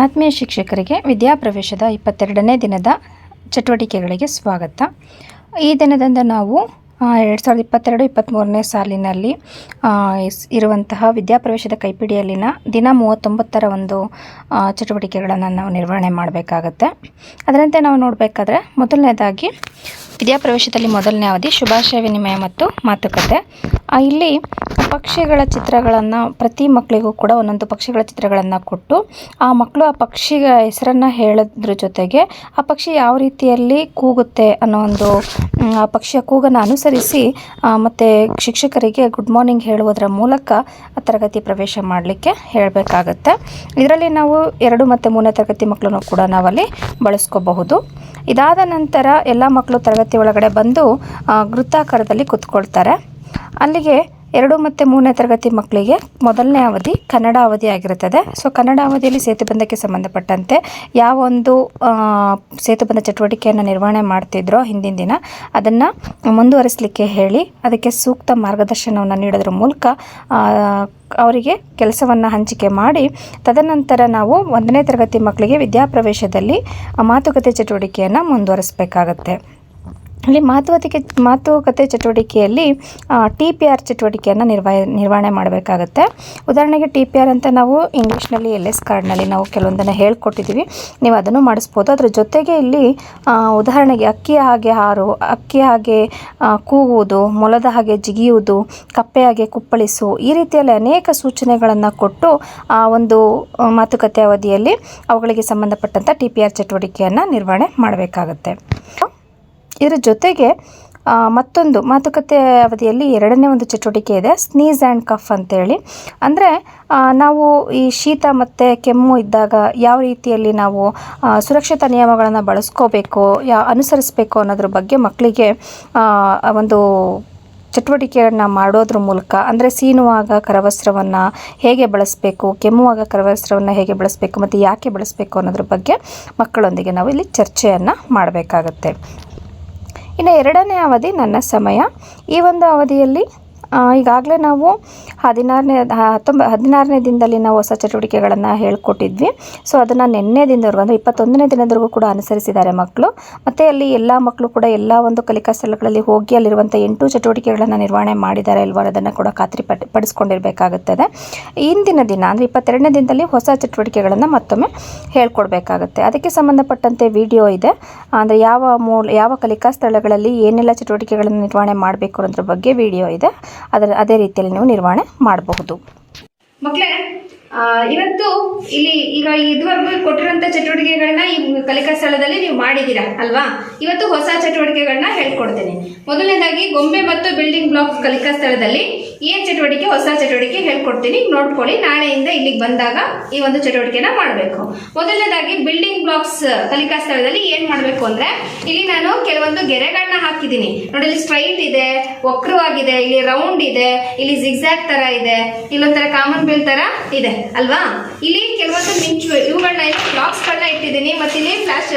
ಆತ್ಮೀಯ ಶಿಕ್ಷಕರಿಗೆ ವಿದ್ಯಾಪ್ರವೇಶದ 22ನೇ ದಿನದ ಚಟುವಟಿಕೆಗಳಿಗೆ ಸ್ವಾಗತ. ಈ ದಿನದಂದು ನಾವು 2022-23ನೇ ಸಾಲಿನಲ್ಲಿ ಇರುವಂತಹ ವಿದ್ಯಾಪ್ರವೇಶದ ಕೈಪಿಡಿಯಲ್ಲಿನ ದಿನ 39ರ ಒಂದು ಚಟುವಟಿಕೆಗಳನ್ನು ನಾವು ನಿರ್ವಹಣೆ ಮಾಡಬೇಕಾಗತ್ತೆ. ಅದರಂತೆ ನಾವು ನೋಡಬೇಕಾದ್ರೆ ಮೊದಲನೇದಾಗಿ ವಿದ್ಯಾಪ್ರವೇಶದಲ್ಲಿ ಮೊದಲನೇ ಅವಧಿ ಶುಭಾಶಯ ವಿನಿಮಯ ಮತ್ತು ಮಾತುಕತೆ. ಇಲ್ಲಿ ಪಕ್ಷಿಗಳ ಚಿತ್ರಗಳನ್ನು ಪ್ರತಿ ಮಕ್ಕಳಿಗೂ ಕೂಡ ಒಂದೊಂದು ಪಕ್ಷಿಗಳ ಚಿತ್ರಗಳನ್ನು ಕೊಟ್ಟು ಆ ಮಕ್ಕಳು ಆ ಪಕ್ಷಿಯ ಹೆಸರನ್ನು ಹೇಳೋದ್ರ ಜೊತೆಗೆ ಆ ಪಕ್ಷಿ ಯಾವ ರೀತಿಯಲ್ಲಿ ಕೂಗುತ್ತೆ ಅನ್ನೋ ಒಂದು ಆ ಪಕ್ಷಿಯ ಕೂಗನ್ನು ಅನುಸರಿಸಿ ಮತ್ತು ಶಿಕ್ಷಕರಿಗೆ ಗುಡ್ ಮಾರ್ನಿಂಗ್ ಹೇಳುವುದರ ಮೂಲಕ ತರಗತಿ ಪ್ರವೇಶ ಮಾಡಲಿಕ್ಕೆ ಹೇಳಬೇಕಾಗತ್ತೆ. ಇದರಲ್ಲಿ ನಾವು 2 ಮತ್ತು 3ನೇ ತರಗತಿ ಮಕ್ಕಳನ್ನು ಕೂಡ ನಾವಲ್ಲಿ ಬಳಸ್ಕೋಬಹುದು. ಇದಾದ ನಂತರ ಎಲ್ಲ ಮಕ್ಕಳು ತರಗತಿ ಒಳಗಡೆ ಬಂದು ವೃತ್ತಾಕಾರದಲ್ಲಿ ಕೂತ್ಕೊಳ್ತಾರೆ. ಅಲ್ಲಿಗೆ 2 ಮತ್ತು 3ನೇ ತರಗತಿ ಮಕ್ಕಳಿಗೆ ಮೊದಲನೇ ಅವಧಿ ಕನ್ನಡ ಅವಧಿ ಆಗಿರುತ್ತದೆ. ಸೊ ಕನ್ನಡ ಅವಧಿಯಲ್ಲಿ ಸೇತುಬಂಧಕ್ಕೆ ಸಂಬಂಧಪಟ್ಟಂತೆ ಯಾವ ಒಂದು ಸೇತುಬಂಧ ಚಟುವಟಿಕೆಯನ್ನು ನಿರ್ವಹಣೆ ಮಾಡ್ತಿದ್ರೋ ಹಿಂದಿನ ದಿನ ಅದನ್ನು ಮುಂದುವರಿಸಲಿಕ್ಕೆ ಹೇಳಿ ಅದಕ್ಕೆ ಸೂಕ್ತ ಮಾರ್ಗದರ್ಶನವನ್ನು ನೀಡೋದ್ರ ಮೂಲಕ ಅವರಿಗೆ ಕೆಲಸವನ್ನು ಹಂಚಿಕೆ ಮಾಡಿ ತದನಂತರ ನಾವು 1ನೇ ತರಗತಿ ಮಕ್ಕಳಿಗೆ ವಿದ್ಯಾಪ್ರವೇಶದಲ್ಲಿ ಮಾತುಕತೆ ಚಟುವಟಿಕೆಯನ್ನು ಮುಂದುವರಿಸಬೇಕಾಗತ್ತೆ. ಅಲ್ಲಿ ಮಾತುಕತೆ ಚಟುವಟಿಕೆಯಲ್ಲಿ TPR ಚಟುವಟಿಕೆಯನ್ನು ನಿರ್ವಹಣೆ ಮಾಡಬೇಕಾಗತ್ತೆ. ಉದಾಹರಣೆಗೆ TPR ಅಂತ ನಾವು ಇಂಗ್ಲೀಷ್ನಲ್ಲಿ LS ಕಾರ್ಡ್ನಲ್ಲಿ ನಾವು ಕೆಲವೊಂದನ್ನು ಹೇಳ್ಕೊಟ್ಟಿದ್ದೀವಿ, ನೀವು ಅದನ್ನು ಮಾಡಿಸ್ಬೋದು. ಅದ್ರ ಜೊತೆಗೆ ಇಲ್ಲಿ ಉದಾಹರಣೆಗೆ ಅಕ್ಕಿಯ ಹಾಗೆ ಹಾರು, ಅಕ್ಕಿಯ ಹಾಗೆ ಕೂಗುವುದು, ಮೊಲದ ಹಾಗೆ ಜಿಗಿಯುವುದು, ಕಪ್ಪೆ ಹಾಗೆ ಕುಪ್ಪಳಿಸು, ಈ ರೀತಿಯಲ್ಲಿ ಅನೇಕ ಸೂಚನೆಗಳನ್ನು ಕೊಟ್ಟು ಆ ಒಂದು ಮಾತುಕತೆ ಅವಧಿಯಲ್ಲಿ ಅವುಗಳಿಗೆ ಸಂಬಂಧಪಟ್ಟಂಥ TPR ಚಟುವಟಿಕೆಯನ್ನು ನಿರ್ವಹಣೆ ಮಾಡಬೇಕಾಗತ್ತೆ. ಇದರ ಜೊತೆಗೆ ಮತ್ತೊಂದು ಮಾತುಕತೆ ಅವಧಿಯಲ್ಲಿ 2ನೇ ಒಂದು ಚಟುವಟಿಕೆ ಇದೆ, ಸ್ನೀಸ್ ಆ್ಯಂಡ್ ಕಫ್ ಅಂತೇಳಿ. ಅಂದರೆ ನಾವು ಈ ಶೀತ ಮತ್ತು ಕೆಮ್ಮು ಇದ್ದಾಗ ಯಾವ ರೀತಿಯಲ್ಲಿ ನಾವು ಸುರಕ್ಷತಾ ನಿಯಮಗಳನ್ನು ಬಳಸ್ಕೋಬೇಕು, ಅನುಸರಿಸಬೇಕು ಅನ್ನೋದ್ರ ಬಗ್ಗೆ ಮಕ್ಕಳಿಗೆ ಒಂದು ಚಟುವಟಿಕೆಯನ್ನು ಮಾಡೋದ್ರ ಮೂಲಕ, ಅಂದರೆ ಸೀನುವಾಗ ಕರವಸ್ತ್ರವನ್ನು ಹೇಗೆ ಬಳಸಬೇಕು, ಕೆಮ್ಮುವಾಗ ಕರವಸ್ತ್ರವನ್ನು ಹೇಗೆ ಬಳಸಬೇಕು ಮತ್ತು ಯಾಕೆ ಬಳಸಬೇಕು ಅನ್ನೋದ್ರ ಬಗ್ಗೆ ಮಕ್ಕಳೊಂದಿಗೆ ನಾವು ಇಲ್ಲಿ ಚರ್ಚೆಯನ್ನು ಮಾಡಬೇಕಾಗತ್ತೆ. ಇನ್ನು 2ನೇ ಅವಧಿ ನನ್ನ ಸಮಯ. ಈ ಒಂದು ಅವಧಿಯಲ್ಲಿ ಈಗಾಗಲೇ ನಾವು 16ನೇ ದಿನದಲ್ಲಿ ನಾವು ಹೊಸ ಚಟುವಟಿಕೆಗಳನ್ನು ಹೇಳ್ಕೊಟ್ಟಿದ್ವಿ. ಸೊ ಅದನ್ನು ನಿನ್ನೆ ದಿನದವರೆಗೂ ಅಂದರೆ 21ನೇ ದಿನದವರೆಗೂ ಕೂಡ ಅನುಸರಿಸಿದ್ದಾರೆ ಮಕ್ಕಳು. ಮತ್ತು ಅಲ್ಲಿ ಎಲ್ಲ ಮಕ್ಕಳು ಕೂಡ ಎಲ್ಲ ಒಂದು ಕಲಿಕಾ ಸ್ಥಳಗಳಲ್ಲಿ ಹೋಗಿ ಅಲ್ಲಿರುವಂಥ 8 ಚಟುವಟಿಕೆಗಳನ್ನು ನಿರ್ವಹಣೆ ಮಾಡಿದ್ದಾರೆ ಇಲ್ವಾ ಅದನ್ನು ಕೂಡ ಪಡಿಸ್ಕೊಂಡಿರಬೇಕಾಗುತ್ತದೆ. ಇಂದಿನ ದಿನ ಅಂದರೆ 22ನೇ ದಿನದಲ್ಲಿ ಹೊಸ ಚಟುವಟಿಕೆಗಳನ್ನು ಮತ್ತೊಮ್ಮೆ ಹೇಳ್ಕೊಡ್ಬೇಕಾಗತ್ತೆ. ಅದಕ್ಕೆ ಸಂಬಂಧಪಟ್ಟಂತೆ ವಿಡಿಯೋ ಇದೆ, ಅಂದರೆ ಯಾವ ಕಲಿಕಾ ಸ್ಥಳಗಳಲ್ಲಿ ಏನೆಲ್ಲ ಚಟುವಟಿಕೆಗಳನ್ನು ನಿರ್ವಹಣೆ ಮಾಡಬೇಕು ಅನ್ನೋದ್ರ ಬಗ್ಗೆ ವಿಡಿಯೋ ಇದೆ. ಅದೇ ರೀತಿಯಲ್ಲಿ ನೀವು ನಿರ್ವಹಣೆ ಮಾಡಬಹುದು. ಮಕ್ಕಳೇ, ಇವತ್ತು ಇಲ್ಲಿ ಈಗ ಇದುವರೆಗೂ ಕೊಟ್ಟಿರುವಂತ ಚಟುವಟಿಕೆಗಳನ್ನ ಈ ಕಲಿಕಾ ಸ್ಥಳದಲ್ಲಿ ನೀವು ಮಾಡಿದ್ದೀರಾ ಅಲ್ವಾ? ಇವತ್ತು ಹೊಸ ಚಟುವಟಿಕೆಗಳನ್ನ ಹೇಳ್ಕೊಡ್ತೇನೆ. ಮೊದಲನೇದಾಗಿ ಗೊಂಬೆ ಮತ್ತು ಬಿಲ್ಡಿಂಗ್ ಬ್ಲಾಕ್ ಕಲಿಕಾ ಸ್ಥಳದಲ್ಲಿ ಏನ್ ಚಟುವಟಿಕೆ, ಹೊಸ ಚಟುವಟಿಕೆ ಹೇಳ್ಕೊಡ್ತೀನಿ, ನೋಡ್ಕೊಳ್ಳಿ. ನಾಳೆಯಿಂದ ಇಲ್ಲಿಗೆ ಬಂದಾಗ ಈ ಒಂದು ಚಟುವಟಿಕೆನ ಮಾಡಬೇಕು. ಮೊದಲನೇದಾಗಿ ಬಿಲ್ಡಿಂಗ್ ಬ್ಲಾಕ್ಸ್ ಕಲಿಕಾ ಸ್ಥಳದಲ್ಲಿ ಏನ್ ಮಾಡಬೇಕು ಅಂದ್ರೆ, ಇಲ್ಲಿ ನಾನು ಕೆಲವೊಂದು ಗೆರೆಗಳನ್ನ ಹಾಕಿದ್ದೀನಿ ನೋಡಿ. ಇಲ್ಲಿ ಸ್ಟ್ರೈಟ್ ಇದೆ, ವಕ್ರವಾಗಿದೆ, ಇಲ್ಲಿ ರೌಂಡ್ ಇದೆ, ಇಲ್ಲಿ ಜಿಗ್ಜಾಗ್ ತರ ಇದೆ, ಇಲ್ಲೊಂಥರ ಕಾಮನ್ ಬಿಲ್ ತರ ಇದೆ ಅಲ್ವಾ? ಇಲ್ಲಿ ಕೆಲವೊಂದು ಇವುಗಳನ್ನ ಬ್ಲಾಕ್ಸ್ ಗಳನ್ನ ಇಟ್ಟಿದ್ದೀನಿ, ಮತ್ತೆ ಇಲ್ಲಿ ಫ್ಲಾಶ್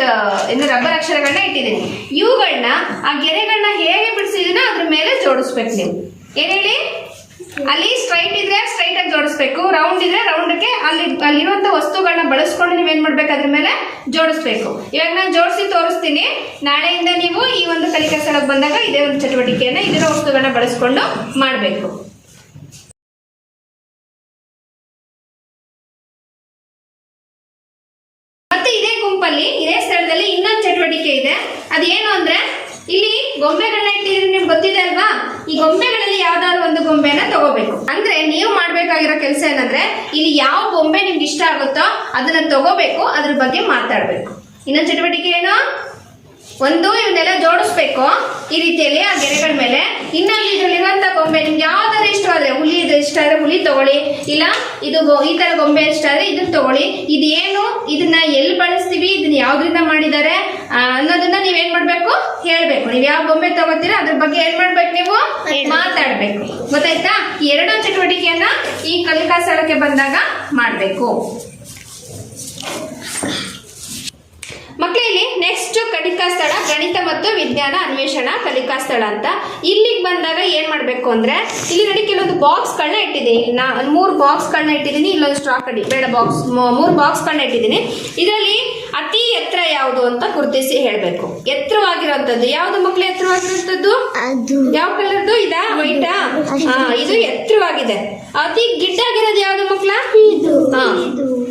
ರಬ್ಬರ್ ಅಕ್ಷರಗಳನ್ನ ಇಟ್ಟಿದ್ದೀನಿ. ಇವುಗಳನ್ನ ಆ ಗೆರೆಗಳನ್ನ ಹೇಗೆ ಬಿಡಿಸಿದೀನೋ ಅದ್ರ ಮೇಲೆ ಜೋಡಿಸ್ಬೇಕು. ನೀವು ಏನ್ ಹೇಳಿ, ಅಲ್ಲಿ ಸ್ಟ್ರೈಟ್ ಇದ್ರೆ ಸ್ಟ್ರೈಟ್ ಆಗಿ ಜೋಡಿಸ್ಬೇಕು, ರೌಂಡ್ ಇದ್ರೆ ರೌಂಡ್ಗೆ ಅಲ್ಲಿರುವಂತ ವಸ್ತುಗಳನ್ನ ಬಳಸ್ಕೊಂಡು ನೀವೇನ್ ಮಾಡ್ಬೇಕು, ಅದ್ರ ಮೇಲೆ ಜೋಡಿಸ್ಬೇಕು. ಇವಾಗ ನಾನು ಜೋಡಿಸಿ ತೋರಿಸ್ತೀನಿ. ನಾಳೆಯಿಂದ ನೀವು ಈ ಒಂದು ಕಲಿಕಾ ಸ್ಥಳಕ್ಕೆ ಬಂದಾಗ ಇದೇ ಒಂದು ಚಟುವಟಿಕೆಯನ್ನ ಇದರ ವಸ್ತುಗಳನ್ನ ಬಳಸ್ಕೊಂಡು ಮಾಡಬೇಕು. ಇದೇ ಸ್ಥಳದಲ್ಲಿ ಇನ್ನೊಂದು ಚಟುವಟಿಕೆ ಇದೆ. ಅದೇನು ಅಂದ್ರೆ, ಇಲ್ಲಿ ಗೊಂಬೆಗಳನ್ನ ಇಟ್ಟಿದ್ರೆ ನಿಮ್ಗೆ ಗೊತ್ತಿದೆ ಅಲ್ವಾ? ಈ ಗೊಂಬೆಗಳಲ್ಲಿ ಯಾವ್ದಾದ್ರು ಒಂದು ಗೊಂಬೆನ ತಗೋಬೇಕು. ಅಂದ್ರೆ ನೀವು ಮಾಡ್ಬೇಕಾಗಿರೋ ಕೆಲಸ ಏನಂದ್ರೆ, ಇಲ್ಲಿ ಯಾವ ಗೊಂಬೆ ನಿಮ್ಗೆ ಇಷ್ಟ ಆಗುತ್ತೋ ಅದನ್ನ ತಗೋಬೇಕು, ಅದ್ರ ಬಗ್ಗೆ ಮಾತಾಡ್ಬೇಕು. ಇನ್ನೊಂದು ಚಟುವಟಿಕೆ ಏನು, ಒಂದು ಇವನ್ನೆಲ್ಲ ಜೋಡಿಸ್ಬೇಕು ಈ ರೀತಿಯಲ್ಲಿ ಆ ಗೆರೆಗಳ ಮೇಲೆ. ಇನ್ನೊಂದು ಇದ್ರಲ್ಲಿರುವಂತ ಗೊಂಬೆ ನಿಮ್ಗೆ ಯಾವ್ದಾದ್ರು ಇಷ್ಟ ಆದ್ರೆ, ಹುಲಿ ಇಷ್ಟ ಆದ್ರೆ ಹುಲಿ ತಗೊಳ್ಳಿ, ಇಲ್ಲ ಇದು ಈ ತರ ಗೊಂಬೆ ಇಷ್ಟ ಆದ್ರೆ ಇದನ್ನ ತಗೊಳ್ಳಿ. ಇದೇನು, ಇದನ್ನ ಎಲ್ಲಿ ಬಳಸ್ತೀವಿ, ಇದನ್ನ ಯಾವ್ದ್ರಿಂದ ಮಾಡಿದ್ದಾರೆ ಅನ್ನೋದನ್ನ ನೀವೇನ್ ಮಾಡ್ಬೇಕು, ಹೇಳ್ಬೇಕು. ನೀವ್ ಯಾವ ಗೊಂಬೆ ತಗೋತೀರಾ ಅದ್ರ ಬಗ್ಗೆ ಏನ್ ಮಾಡ್ಬೇಕು, ನೀವು ಮಾತಾಡ್ಬೇಕು. ಗೊತ್ತಾಯ್ತಾ? ಈ 2 ಚಟುವಟಿಕೆಯನ್ನ ಈ ಕಲಿಕಾ ಸ್ಥಳಕ್ಕೆ ಬಂದಾಗ ಮಾಡ್ಬೇಕು. ಮಕ್ಕಳೇ ಇಲ್ಲಿ ನೆಕ್ಸ್ಟ್ ಕಲಿಕಾ ಸ್ಥಳ ಗಣಿತ ಮತ್ತು ವಿಜ್ಞಾನ ಅನ್ವೇಷಣಾ ಕಲಿಕಾ ಸ್ಥಳ ಅಂತ. ಇಲ್ಲಿಗೆ ಬಂದಾಗ ಏನ್ ಮಾಡ್ಬೇಕು ಅಂದ್ರೆ ಇಲ್ಲಿ ನೋಡಿ ಕೆಲವೊಂದು ಬಾಕ್ಸ್ಗಳನ್ನ ಇಟ್ಟಿದ್ದೀನಿ. 3 ಬಾಕ್ಸ್ಗಳನ್ನ ಇಟ್ಟಿದ್ದೀನಿ. ಇಲ್ಲೊಂದು ಸ್ಟ್ರಾ ಕಡಿ ಬೇಡ ಬಾಕ್ಸ್ 3 ಬಾಕ್ಸ್ಗಳನ್ನ ಇಟ್ಟಿದ್ದೀನಿ. ಇದರಲ್ಲಿ ಅತಿ ಎತ್ತರ ಯಾವುದು ಅಂತ ಗುರುತಿಸಿ ಹೇಳ್ಬೇಕು. ಎತ್ತರವಾಗಿರುವಂತದ್ದು ಯಾವ್ದು ಮಕ್ಕಳು? ಎತ್ತರವಾಗಿರುವಂತದ್ದು ಯಾವ ಕಲರ್ದು? ಇದಾ ವೈಟಾ? ಇದು ಎತ್ತರವಾಗಿದೆ. ಅತಿ ಗಿಡ್ಡಾಗಿರೋದು ಯಾವ್ದು ಮಕ್ಕಳ?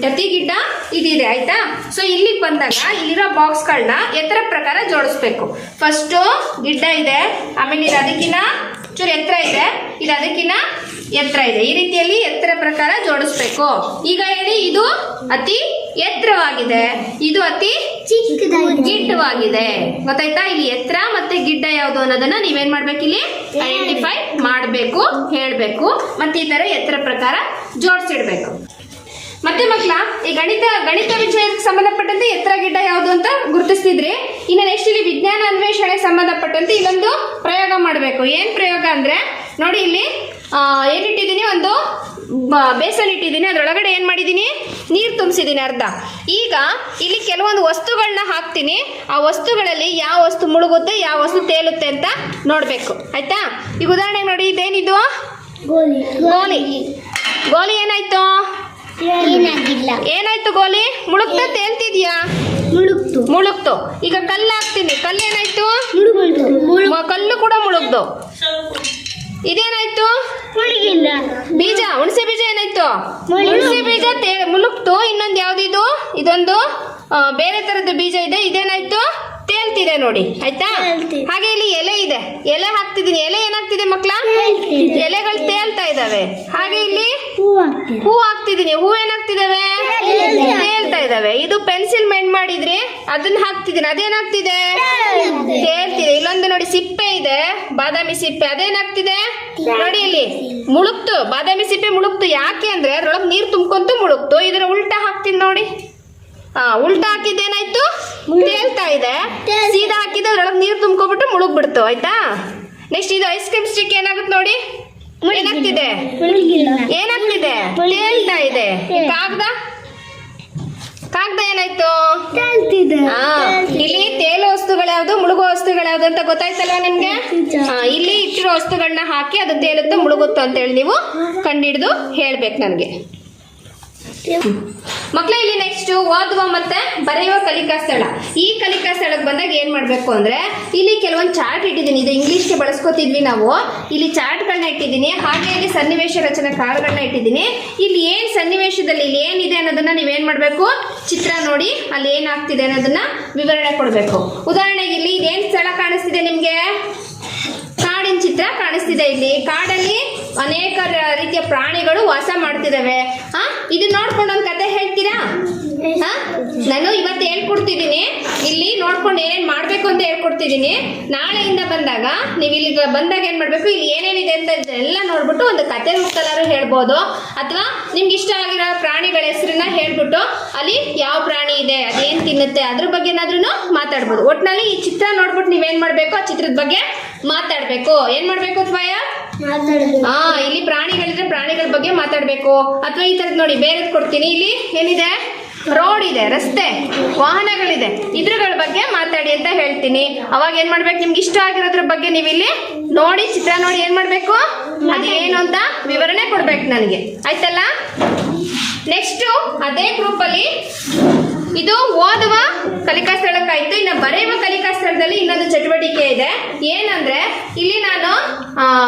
ಅತಿ ಗಿಡ್ಡ ಇದಿದೆ. ಆಯ್ತಾ? ಸೊ ಇಲ್ಲಿಗೆ ಬಂದಾಗ ಇಲ್ಲಿರೋ ಬಾಕ್ಸ್ಗಳನ್ನ ಎತ್ತರ ಪ್ರಕಾರ ಜೋಡಿಸ್ಬೇಕು. ಫಸ್ಟ್ ಗಿಡ್ಡ ಇದೆ, ಆಮೇಲೆ ಇದು ಅದಕ್ಕಿಂತ ಚೂರು ಎತ್ತರ ಇದೆ, ಇದು ಅದಕ್ಕಿಂತ ಎತ್ತರ ಇದೆ. ಈ ರೀತಿಯಲ್ಲಿ ಎತ್ತರ ಪ್ರಕಾರ ಜೋಡಿಸ್ಬೇಕು. ಈಗ ಹೇಳಿ, ಇದು ಅತಿ ಎತ್ತರವಾಗಿದೆ, ಇದು ಅತಿ ಗಿಡ್ಡವಾಗಿದೆ. ಗೊತ್ತಾಯ್ತಾ? ಇಲ್ಲಿ ಎತ್ತರ ಮತ್ತೆ ಗಿಡ್ಡ ಯಾವುದು ಅನ್ನೋದನ್ನ ನೀವೇನ್ ಮಾಡ್ಬೇಕು? ಇಲ್ಲಿ ಐಡೆಂಟಿಫೈ ಮಾಡಬೇಕು, ಹೇಳ್ಬೇಕು, ಮತ್ತೆ ಈ ತರ ಎತ್ತರ ಪ್ರಕಾರ ಜೋಡಿಸಿಡ್ಬೇಕು. ಮತ್ತೆ ಮಕ್ಕಳ ಈ ಗಣಿತ ವಿಷಯಕ್ಕೆ ಸಂಬಂಧಪಟ್ಟಂತೆ ಎತ್ತರ ಗಿಡ್ಡ ಯಾವುದು ಅಂತ ಗುರುತಿಸ್ತಿದ್ರಿ. ಇನ್ನು ನೆಕ್ಸ್ಟ್ ಇಲ್ಲಿ ವಿಜ್ಞಾನ ಅನ್ವೇಷಣೆಗೆ ಸಂಬಂಧಪಟ್ಟಂತೆ ಇಲ್ಲೊಂದು ಪ್ರಯೋಗ ಮಾಡಬೇಕು. ಏನ್ ಪ್ರಯೋಗ ಅಂದ್ರೆ ನೋಡಿ, ಇಲ್ಲಿ ಏನಿಟ್ಟಿದ್ದೀನಿ, ಒಂದು ಬೇಸನ್ ಇಟ್ಟಿದ್ದೀನಿ. ಅದರೊಳಗಡೆ ಏನ್ ಮಾಡಿದ್ದೀನಿ? ನೀರು ತುಂಬಿಸಿದ್ದೀನಿ ಅರ್ಧ. ಈಗ ಇಲ್ಲಿ ಕೆಲವೊಂದು ವಸ್ತುಗಳನ್ನ ಹಾಕ್ತೀನಿ. ಆ ವಸ್ತುಗಳಲ್ಲಿ ಯಾವ ವಸ್ತು ಮುಳುಗುತ್ತೆ, ಯಾವ ವಸ್ತು ತೇಲುತ್ತೆ ಅಂತ ನೋಡ್ಬೇಕು. ಆಯ್ತಾ? ಈಗ ಉದಾಹರಣೆಗೆ ನೋಡಿ, ಇದೇನಿದು? ಗೋಲಿ ಏನಾಯ್ತು? ಏನಾಯ್ತು? ಗೋಲಿ ಮುಳುಗ್ತಾ ತೇಲ್ತಿದ್ಯಾ? ಮುಳುಗ್ತು. ಈಗ ಕಲ್ಲು ಹಾಕ್ತೀನಿ. ಕಲ್ಲು ಏನಾಯ್ತು? ಕಲ್ಲು ಕೂಡ ಮುಳುಗ್ದು. ಇದೇನಾಯ್ತು? ಬೀಜ, ಹುಣಸೆ ಬೀಜ ಏನಾಯ್ತು? ಹುಣಸೆ ಬೀಜ ಮುಳುಗ್ತು. ಇನ್ನೊಂದು ಯಾವ್ದಿದು? ಇದೊಂದು ಬೇರೆ ತರದ ಬೀಜ ಇದೆ. ಇದೇನಾಯ್ತು? ತೇಲ್ತಿದೆ ನೋಡಿ. ಆಯ್ತಾ? ಹಾಗೆ ಇಲ್ಲಿ ಎಲೆ ಇದೆ, ಎಲೆ ಹಾಕ್ತಿದ್ದೀನಿ. ಎಲೆ ಏನಾಗ್ತಿದೆ ಮಕ್ಕಳ? ಎಲೆಗಳು ತೇಲ್ತಾ ಇದಾವೆ. ಹಾಗೆ ಇಲ್ಲಿ ಹೂ ಹಾಕ್ತಿದ್ದೀನಿ. ಹೂ ಏನಾಗ್ತಿದಾವೆ? ತೇಲ್ತಾ ಇದಾವೆ. ಇದು ಪೆನ್ಸಿಲ್ ಮೆಂಡ್ ಮಾಡಿದ್ರಿ, ಅದನ್ನ ಹಾಕ್ತಿದ್ದೀನಿ. ಅದೇನಾಗ್ತಿದೆ? ತೇಲ್ತಿದೆ. ಇಲ್ಲೊಂದು ನೋಡಿ ಸಿಪ್ಪೆ ಇದೆ, ಬಾದಾಮಿ ಸಿಪ್ಪೆ. ಅದೇನಾಗ್ತಿದೆ ನೋಡಿ, ಇಲ್ಲಿ ಮುಳುಗ್ತು. ಬಾದಾಮಿ ಸಿಪ್ಪೆ ಮುಳುಗ್ತು. ಯಾಕೆ ಅಂದ್ರೆ ಅದ್ರೊಳಗೆ ನೀರು ತುಂಬ್ಕೊಂತು ಮುಳುಗ್ತು. ಇದರ ಉಲ್ಟಾ ಹಾಕ್ತೀನಿ ನೋಡಿ. ಉಲ್ಟಾ ಹಾಕಿದ್ದೇನಾಯ್ತು? ತೇಲ್ತಾ ಇದೆ. ಸೀದಾ ಹಾಕಿದ್ರೆ ಅದ್ರೊಳಗೆ ನೀರು ತುಂಬ್ಕೊಬಿಟ್ಟು ಮುಳುಗ್ಬಿಡ್ತು. ಆಯ್ತಾ? ನೆಕ್ಸ್ಟ್ ಇದು ಐಸ್ ಕ್ರೀಮ್ ಸ್ಟಿಕ್ ಏನಾಗುತ್ತೆ ನೋಡಿ. ಏನಾಗ್ತಿದೆ? ಏನಾಗ್ತಿದೆ? ತೇಲ್ತಾ ಇದೆ. ಕಾಗದ ಏನಾಯ್ತು? ಇಲ್ಲಿ ತೇಲೋ ವಸ್ತುಗಳು ಯಾವ್ದು, ಮುಳುಗೋ ವಸ್ತುಗಳು ಯಾವ್ದು ಅಂತ ಗೊತ್ತಾಯ್ತಲ್ವಾ ನಿಮ್ಗೆ? ಇಲ್ಲಿ ಇಟ್ಟಿರೋ ವಸ್ತುಗಳನ್ನ ಹಾಕಿ ಅದು ತೇಲುತ್ತೋ ಮುಳುಗುತ್ತೋ ಅಂತ ಹೇಳಿ ನೀವು ಕಂಡಿಡಿದು ಹೇಳ್ಬೇಕು ನನಗೆ. ಮಕ್ಕಳ ಇಲ್ಲಿ ನೆಕ್ಸ್ಟ್ ಓದುವ ಮತ್ತೆ ಬರೆಯುವ ಕಲಿಕಾ ಸ್ಥಳ. ಈ ಕಲಿಕಾ ಸ್ಥಳಕ್ಕೆ ಬಂದಾಗ ಏನ್ ಮಾಡ್ಬೇಕು ಅಂದ್ರೆ ಇಲ್ಲಿ ಕೆಲವೊಂದು ಚಾರ್ಟ್ ಇಟ್ಟಿದ್ದೀನಿ. ಇದು ಇಂಗ್ಲಿಷ್ಗೆ ಬಳಸ್ಕೊತಿದ್ವಿ ನಾವು. ಇಲ್ಲಿ ಚಾರ್ಟ್ಗಳನ್ನ ಇಟ್ಟಿದ್ದೀನಿ. ಹಾಗೆ ಇಲ್ಲಿ ಸನ್ನಿವೇಶ ರಚನೆ ಕಾರ್ಡ್ಗಳನ್ನ ಇಟ್ಟಿದ್ದೀನಿ. ಇಲ್ಲಿ ಏನ್ ಸನ್ನಿವೇಶದಲ್ಲಿ ಇಲ್ಲಿ ಏನಿದೆ ಅನ್ನೋದನ್ನ ನೀವೇನ್ ಮಾಡ್ಬೇಕು? ಚಿತ್ರ ನೋಡಿ ಅಲ್ಲಿ ಏನಾಗ್ತಿದೆ ಅನ್ನೋದನ್ನ ವಿವರಣೆ ಕೊಡ್ಬೇಕು. ಉದಾಹರಣೆಗೆ ಇಲ್ಲಿ ಇದೇನ್ ಸ್ಥಳ ಕಾಣಿಸ್ತಿದೆ ನಿಮ್ಗೆ? ಕಾಡಿನ ಚಿತ್ರ ಕಾಣಿಸ್ತಿದೆ. ಇಲ್ಲಿ ಕಾಡಲ್ಲಿ ಅನೇಕ ರೀತಿಯ ಪ್ರಾಣಿಗಳು ವಾಸ ಮಾಡ್ತಿದಾವೆ. ಇದನ್ನ ನೋಡ್ಕೊಂಡು ಒಂದು ಕತೆ ಹೇಳ್ತೀರಾ? ನಾನು ಇವತ್ತು ಹೇಳ್ಕೊಡ್ತಿದ್ದೀನಿ. ಇಲ್ಲಿ ನೋಡ್ಕೊಂಡು ಏನೇನ್ ಮಾಡ್ಬೇಕು ಅಂತ ಹೇಳ್ಕೊಡ್ತಿದ್ದೀನಿ. ನಾಳೆಯಿಂದ ಬಂದಾಗ ನೀವು ಇಲ್ಲಿಗೆ ಬಂದಾಗ ಏನ್ ಮಾಡ್ಬೇಕು? ಇಲ್ಲಿ ಏನೇನಿದೆ ಅಂತ ಎಲ್ಲ ನೋಡ್ಬಿಟ್ಟು ಒಂದು ಕತೆ ರೂಪದಲ್ಲಾರು ಹೇಳ್ಬೋದು. ಅಥವಾ ನಿಮ್ಗೆ ಇಷ್ಟ ಆಗಿರೋ ಪ್ರಾಣಿಗಳ ಹೆಸರನ್ನ ಹೇಳ್ಬಿಟ್ಟು ಅಲ್ಲಿ ಯಾವ ಪ್ರಾಣಿ ಇದೆ, ಅದೇನ್ ತಿನ್ನುತ್ತೆ, ಅದ್ರ ಬಗ್ಗೆ ಏನಾದ್ರೂ ಮಾತಾಡ್ಬೋದು. ಒಟ್ನಲ್ಲಿ ಈ ಚಿತ್ರ ನೋಡ್ಬಿಟ್ಟು ನೀವೇನ್ ಮಾಡ್ಬೇಕು? ಆ ಚಿತ್ರದ ಬಗ್ಗೆ ಮಾತಾಡ್ಬೇಕು. ಏನ್ ಮಾಡ್ಬೇಕು ತ್ವಯ? ಇಲ್ಲಿ ಪ್ರಾಣಿಗಳಿದ್ರೆ ಪ್ರಾಣಿಗಳ ಬಗ್ಗೆ ಮಾತಾಡ್ಬೇಕು. ಅಥವಾ ಈ ತರದ್ ನೋಡಿ ಬೇರೆ ಕೊಡ್ತೀನಿ. ಇಲ್ಲಿ ಏನಿದೆ? ರೋಡ್ ಇದೆ, ರಸ್ತೆ, ವಾಹನಗಳಿದೆ, ಇದ್ರಗಳ ಬಗ್ಗೆ ಮಾತಾಡಿ ಅಂತ ಹೇಳ್ತೀನಿ. ಅವಾಗ ಏನ್ ಮಾಡ್ಬೇಕು? ನಿಮ್ಗೆ ಇಷ್ಟ ಆಗಿರೋದ್ರ ಬಗ್ಗೆ ನೀವು ಇಲ್ಲಿ ನೋಡಿ ಚಿತ್ರ ನೋಡಿ ಏನ್ ಮಾಡ್ಬೇಕು? ಅದೇನು ಅಂತ ವಿವರಣೆ ಕೊಡ್ಬೇಕು ನನಗೆ. ಆಯ್ತಲ್ಲ? ನೆಕ್ಸ್ಟ್ ಅದೇ ಗ್ರೂಪ್ ಅಲ್ಲಿ ಇದು ಓದುವ ಕಲಿಕಾ ಸ್ಥಳಕ್ಕಾಯ್ತು. ಇನ್ನು ಬರೆಯುವ ಕಲಿಕಾ ಸ್ಥಳದಲ್ಲಿ ಇನ್ನೊಂದು ಚಟುವಟಿಕೆ ಇದೆ. ಏನಂದ್ರೆ ಇಲ್ಲಿ ನಾನು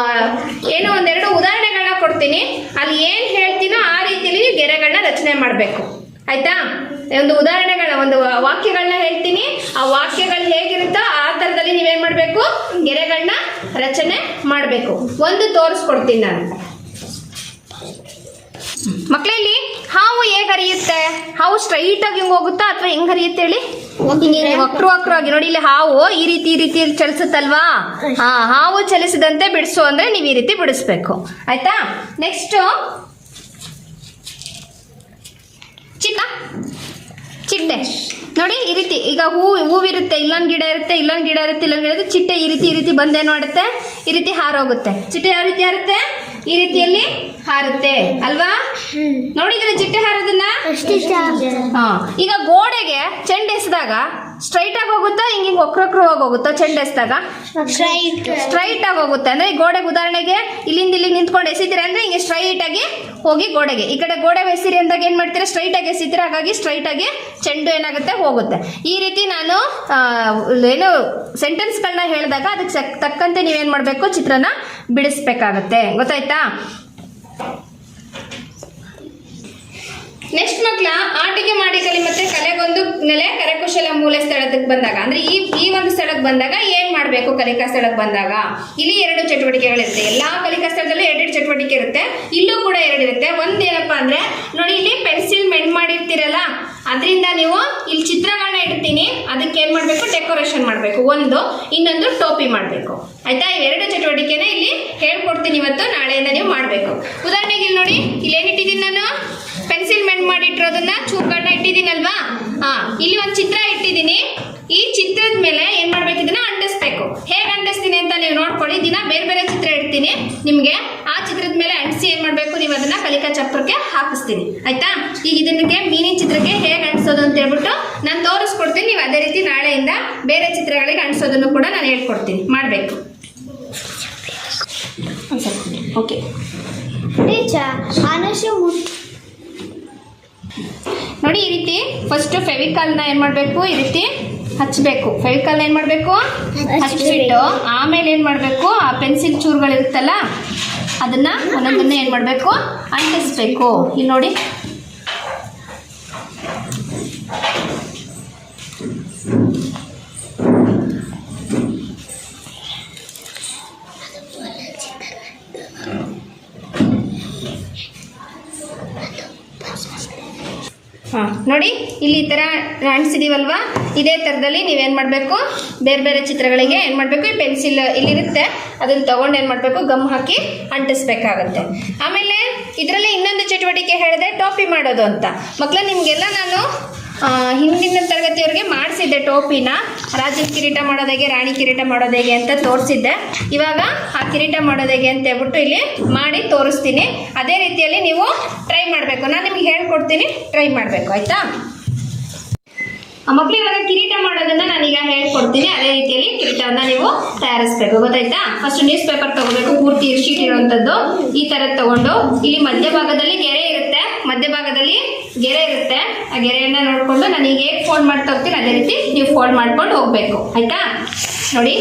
ಏನೋ ಒಂದೆರಡು ಉದಾಹರಣೆಗಳನ್ನ ಕೊಡ್ತೀನಿ. ಅಲ್ಲಿ ಏನ್ ಹೇಳ್ತೀನೋ ಆ ರೀತಿಯಲ್ಲಿ ಗೆರೆಗಳನ್ನ ರಚನೆ ಮಾಡ್ಬೇಕು. ಆಯ್ತಾ? ಒಂದು ಉದಾಹರಣೆಗಳ ಒಂದು ವಾಕ್ಯಗಳನ್ನ ಹೇಳ್ತೀನಿ. ಆ ವಾಕ್ಯಗಳು ಹೇಗಿರುತ್ತೋ ಆ ತರದಲ್ಲಿ ನೀವೇನ್ ಮಾಡ್ಬೇಕು? ಗೆರೆಗಳನ್ನ ರಚನೆ ಮಾಡ್ಬೇಕು. ಒಂದು ತೋರಿಸ್ಕೊಡ್ತೀನಿ ನಾನು. ಮಕ್ಕಳಲ್ಲಿ ಹಾವು ಹೇಗೆ ಹರಿಯುತ್ತೆ? ಹಾವು ಸ್ಟ್ರೈಟ್ ಆಗಿ ಹಿಂಗ್ ಹೋಗುತ್ತಾ ಅಥವಾ ಹೆಂಗ್ ಹರಿಯುತ್ತೆ ಹೇಳಿ? ವಕ್ರವಾಗಿ ನೋಡಿ. ಇಲ್ಲಿ ಹಾವು ಈ ರೀತಿ ಚಲಿಸುತ್ತಲ್ವಾ? ಹಾವು ಚಲಿಸಿದಂತೆ ಬಿಡಿಸು ಅಂದ್ರೆ ನೀವು ಈ ರೀತಿ ಬಿಡಿಸ್ಬೇಕು. ಆಯ್ತಾ? ನೆಕ್ಸ್ಟ್ ಚಿಟ್ಟೆ ನೋಡಿ. ಈ ರೀತಿ ಈಗ ಹೂವಿರುತ್ತೆ, ಇಲ್ಲೊಂದು ಗಿಡ ಇರುತ್ತೆ, ಇಲ್ಲೊಂದು ಗಿಡ ಇರುತ್ತೆ, ಇಲ್ಲೊಂದು ಗಿಡ ಇರುತ್ತೆ. ಚಿಟ್ಟೆ ಈ ರೀತಿ ಬಂದೇನು ಮಾಡುತ್ತೆ? ಈ ರೀತಿ ಹಾರೋಗುತ್ತೆ. ಚಿಟ್ಟೆ ಯಾವ ರೀತಿ ಹಾರುತ್ತೆ? ಈ ರೀತಿಯಲ್ಲಿ ಹಾರುತ್ತೆ ಅಲ್ವಾ? ನೋಡಿದ್ರೆ ಚಿಟ್ಟೆ ಹಾರೋದನ್ನ. ಈಗ ಗೋಡೆಗೆ ಚೆಂಡು ಎಸೆದಾಗ ಸ್ಟ್ರೈಟ್ ಆಗಿ ಹೋಗುತ್ತಾ ಹಿಂಗೆ ವಕ್ರವಾಗಿ ಹೋಗುತ್ತಾ ಚೆಂಡು ಎಸ್ದಾಗ? ಸ್ಟ್ರೈಟ್ ಆಗಿ ಹೋಗುತ್ತೆ. ಅಂದ್ರೆ ಈ ಗೋಡೆಗೆ ಉದಾಹರಣೆಗೆ ಇಲ್ಲಿಂದ ಇಲ್ಲಿಗೆ ನಿಂತ್ಕೊಂಡು ಎಸಿತೀರಾ ಅಂದ್ರೆ ಹಿಂಗೆ ಸ್ಟ್ರೈಟ್ ಆಗಿ ಹೋಗಿ ಗೋಡೆಗೆ, ಈ ಕಡೆ ಗೋಡೆ ಎಸಿರಿ ಅಂದಾಗ ಏನ್ ಮಾಡ್ತೀರಾ? ಸ್ಟ್ರೈಟ್ ಆಗಿ ಎಸಿತೀರಾ, ಹಾಗಾಗಿ ಸ್ಟ್ರೈಟ್ ಆಗಿ ಚೆಂಡು ಏನಾಗುತ್ತೆ ಹೋಗುತ್ತೆ. ಈ ರೀತಿ ನಾನು ಏನು ಸೆಂಟೆನ್ಸ್ಗಳನ್ನ ಹೇಳಿದಾಗ ಅದಕ್ಕೆ ತಕ್ಕಂತೆ ನೀವೇನ್ ಮಾಡ್ಬೇಕು? ಚಿತ್ರನ ಬಿಡಿಸ್ಬೇಕಾಗತ್ತೆ. ಗೊತ್ತಾಯ್ತಾ? ನೆಕ್ಸ್ಟ್ ಮಕ್ಕಳ ಆಟಿಕೆ ಮಾಡಿ ಕಲಿ ಮತ್ತೆ ಕಲೆಗೊಂದು ನೆಲೆ ಕರಕುಶಲ ಮೂಲ ಸ್ಥಳಕ್ಕೆ ಬಂದಾಗ ಅಂದ್ರೆ ಈ ಒಂದು ಸ್ಥಳಕ್ಕೆ ಬಂದಾಗ ಏನ್ ಮಾಡ್ಬೇಕು? ಕಲಿಕಾ ಸ್ಥಳಕ್ಕೆ ಬಂದಾಗ ಇಲ್ಲಿ 2 ಚಟುವಟಿಕೆಗಳಿರುತ್ತೆ. ಎಲ್ಲಾ ಕಲಿಕಾ ಸ್ಥಳದಲ್ಲೂ 2 ಚಟುವಟಿಕೆ ಇರುತ್ತೆ, ಇಲ್ಲೂ ಕೂಡ 2 ಇರುತ್ತೆ. ಒಂದೇನಪ್ಪಾ ಅಂದ್ರೆ ನೋಡಿ, ಇಲ್ಲಿ ಪೆನ್ಸಿಲ್ ಮೆಂಡ್ ಮಾಡಿರ್ತೀರಲ್ಲ, ಅದರಿಂದ ನೀವು ಇಲ್ಲಿ ಚಿತ್ರಗಳನ್ನ ಇಡ್ತೀನಿ, ಅದಕ್ಕೆ ಏನ್ ಮಾಡ್ಬೇಕು? ಡೆಕೋರೇಷನ್ ಮಾಡ್ಬೇಕು. ಇನ್ನೊಂದು ಟೋಪಿ ಮಾಡ್ಬೇಕು. ಆಯ್ತಾ? ಇವೆರಡು ಚಟುವಟಿಕೆನ ಇಲ್ಲಿ ಹೇಳ್ಕೊಡ್ತೀನಿ ಇವತ್ತು, ನಾಳೆಯಿಂದ ನೀವು ಮಾಡ್ಬೇಕು. ಉದಾಹರಣೆಗೆ ಇಲ್ಲಿ ನೋಡಿ, ಇಲ್ಲಿ ಏನಿಟ್ಟಿದ್ದೀನಿ ನಾನು? ಪೆನ್ಸಿಲ್ ಮೆಂಡ್ ಮಾಡಿಟ್ಟಿರೋದನ್ನ ಚೂಪ್ಗಳನ್ನ ಇಟ್ಟಿದ್ದೀನಲ್ವಾ? ಇಲ್ಲಿ ಒಂದು ಚಿತ್ರ ಇಟ್ಟಿದ್ದೀನಿ. ಈ ಚಿತ್ರದ ಮೇಲೆ ಏನ್ ಮಾಡ್ಬೇಕು? ಇದನ್ನ ಅಂಟಿಸ್ಬೇಕು. ಹೇಗೆ ಅಂಟಿಸ್ತೀನಿ ಅಂತ ನೀವು ನೋಡ್ಕೊಳ್ಳಿ. ದಿನ ಬೇರೆ ಬೇರೆ ಚಿತ್ರ ಇಡ್ತೀನಿ ನಿಮ್ಗೆ, ಆ ಚಿತ್ರದ ಮೇಲೆ ಅಂಟಿಸಿ ಏನ್ ಮಾಡ್ಬೇಕು? ನೀವು ಅದನ್ನ ಕಲಿಕಾ ಚಕ್ರಕ್ಕೆ ಹಾಕಿಸ್ತೀನಿ. ಆಯ್ತಾ? ಈಗ ಇದಕ್ಕೆ ಮೀನಿನ ಚಿತ್ರಕ್ಕೆ ಹೇಗೆ ಅಂಟಿಸೋದು ಅಂತ ಹೇಳ್ಬಿಟ್ಟು ನಾನು ತೋರಿಸ್ಕೊಡ್ತೀನಿ. ನೀವು ಅದೇ ರೀತಿ ನಾಳೆಯಿಂದ ಬೇರೆ ಚಿತ್ರಗಳಿಗೆ ಅಂಟಿಸೋದನ್ನು ಕೂಡ ನಾನು ಹೇಳ್ಕೊಡ್ತೀನಿ, ಮಾಡ್ಬೇಕು. ಓಕೆ ನೋಡಿ, ಈ ರೀತಿ ಫಸ್ಟ್ ಫೆವಿಕಾಲ್ನ ಏನ್ ಮಾಡ್ಬೇಕು? ಈ ರೀತಿ ಹಚ್ಚಬೇಕು. ಫೆವಿಕಾಲ್ ಏನ್ ಮಾಡ್ಬೇಕು? ಹಚ್ಬಿಟ್ಟು ಆಮೇಲೆ ಏನ್ ಮಾಡ್ಬೇಕು? ಆ ಪೆನ್ಸಿಲ್ ಚೂರುಗಳಿರುತ್ತಲ್ಲ ಅದನ್ನ ಒಂದೊಂದನ್ನ ಏನ್ ಮಾಡ್ಬೇಕು? ಅಂಟಿಸ್ಬೇಕು. ಇಲ್ಲಿ ನೋಡಿ, ನೋಡಿ ಇಲ್ಲಿ ಈ ತರ ಅಂಟಿಸಿದೀವಲ್ವಾ? ಇದೇ ತರದಲ್ಲಿ ನೀವೇನ್ ಮಾಡ್ಬೇಕು? ಬೇರೆ ಬೇರೆ ಚಿತ್ರಗಳಿಗೆ ಏನ್ ಮಾಡ್ಬೇಕು? ಈ ಪೆನ್ಸಿಲ್ ಇಲ್ಲಿರುತ್ತೆ, ಅದನ್ನ ತಗೊಂಡು ಏನ್ ಮಾಡ್ಬೇಕು? ಗಮ್ ಹಾಕಿ ಅಂಟಿಸ್ಬೇಕಾಗತ್ತೆ. ಆಮೇಲೆ ಇದರಲ್ಲಿ ಇನ್ನೊಂದು ಚಟುವಟಿಕೆ ಹೇಳಿದೆ, ಟೋಪಿ ಮಾಡೋದು ಅಂತ. ಮಕ್ಕಳ ನಿಮ್ಗೆಲ್ಲ ನಾನು ಹಿಂದಿನ ತರಗತಿಯವರಿಗೆ ಮಾಡಿಸಿದ್ದೆ ಟೋಪಿನ. ರಾಜನ ಕಿರೀಟ ಮಾಡೋದೇಗೆ, ರಾಣಿ ಕಿರೀಟ ಮಾಡೋದೇಗೆ ಅಂತ ತೋರಿಸಿದ್ದೆ. ಇವಾಗ ಆ ಕಿರೀಟ ಮಾಡೋದೇಗೆ ಅಂತ ಹೇಳ್ಬಿಟ್ಟು ಇಲ್ಲಿ ಮಾಡಿ ತೋರಿಸ್ತೀನಿ. ಅದೇ ರೀತಿಯಲ್ಲಿ ನೀವು ಟ್ರೈ ಮಾಡಬೇಕು. ನಾನು ನಿಮ್ಗೆ ಹೇಳ್ಕೊಡ್ತೀನಿ, ಟ್ರೈ ಮಾಡಬೇಕು. ಆಯ್ತಾ ಮಕ್ಕಳು? ಇವಾಗ ಕಿರೀಟ ಮಾಡೋದನ್ನ ನಾನೀಗ ಹೇಳ್ಕೊಡ್ತೀನಿ. ಅದೇ ರೀತಿಯಲ್ಲಿ ಕಿರೀಟವನ್ನ ನೀವು ತಯಾರಿಸ್ಬೇಕು. ಗೊತ್ತಾಯ್ತಾ? ಫಸ್ಟ್ ನ್ಯೂಸ್ ಪೇಪರ್ ತಗೋಬೇಕು, ಪೂರ್ತಿ ಶೀಟ್ ಇರುವಂತದ್ದು. ಈ ತರ ತಗೊಂಡು ಇಲ್ಲಿ ಮಧ್ಯಭಾಗದಲ್ಲಿ ಗೆರೆ ಇರುತ್ತೆ, ಮಧ್ಯಭಾಗದಲ್ಲಿ ಗೆರೆ ಇರುತ್ತೆ. ಆ ಗೆರೆಯನ್ನ ನೋಡ್ಕೊಂಡು ನಾನು ಈಗ ಹೇಗೆ ಫೋಲ್ಡ್ ಮಾಡ್ತಾ ಹೋಗ್ತೀನಿ ಅದೇ ರೀತಿ ನೀವು ಫೋಲ್ಡ್ ಮಾಡ್ಕೊಂಡು ಹೋಗ್ಬೇಕು. ಆಯ್ತಾ? ನೋಡಿ,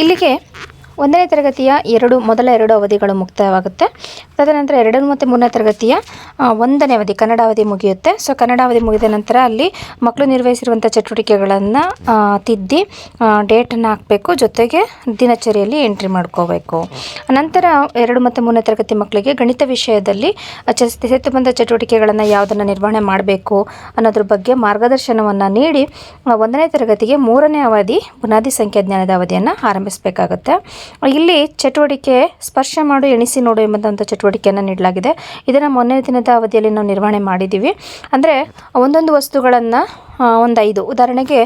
ಇಲ್ಲಿಗೆ 1ನೇ ತರಗತಿಯ ಮೊದಲ 2 ಅವಧಿಗಳು ಮುಕ್ತಾಯವಾಗುತ್ತೆ. ತದನಂತರ 2 ಮತ್ತು 3ನೇ ತರಗತಿಯ 1ನೇ ಅವಧಿ ಕನ್ನಡ ಅವಧಿ ಮುಗಿಯುತ್ತೆ. ಸೊ ಕನ್ನಡ ಅವಧಿ ಮುಗಿದ ನಂತರ ಅಲ್ಲಿ ಮಕ್ಕಳು ನಿರ್ವಹಿಸಿರುವಂಥ ಚಟುವಟಿಕೆಗಳನ್ನು ತಿದ್ದಿ ಡೇಟನ್ನು ಹಾಕಬೇಕು, ಜೊತೆಗೆ ದಿನಚರಿಯಲ್ಲಿ ಎಂಟ್ರಿ ಮಾಡ್ಕೋಬೇಕು. ನಂತರ 2 ಮತ್ತು 3ನೇ ತರಗತಿ ಮಕ್ಕಳಿಗೆ ಗಣಿತ ವಿಷಯದಲ್ಲಿ ಸೇತುಬಂಧ ಚಟುವಟಿಕೆಗಳನ್ನು ಯಾವುದನ್ನು ನಿರ್ವಹಣೆ ಮಾಡಬೇಕು ಅನ್ನೋದ್ರ ಬಗ್ಗೆ ಮಾರ್ಗದರ್ಶನವನ್ನು ನೀಡಿ 1ನೇ ತರಗತಿಗೆ 3ನೇ ಅವಧಿ ಬುನಾದಿ ಸಂಖ್ಯಾಜ್ಞಾನದ ಅವಧಿಯನ್ನು ಆರಂಭಿಸಬೇಕಾಗುತ್ತೆ. ಇಲ್ಲಿ ಚಟುವಟಿಕೆ ಸ್ಪರ್ಶ ಮಾಡು, ಎಣಿಸಿ ನೋಡು ಎಂಬಂಥ ಚಟುವಟಿಕೆಯನ್ನು ನೀಡಲಾಗಿದೆ. ಇದನ್ನು ಮೊನ್ನೆ ದಿನದ ಅವಧಿಯಲ್ಲಿ ನಾವು ನಿರ್ವಹಣೆ ಮಾಡಿದ್ದೀವಿ. ಅಂದರೆ ಒಂದೊಂದು ವಸ್ತುಗಳನ್ನು ಒಂದು 5 ಉದಾಹರಣೆಗೆ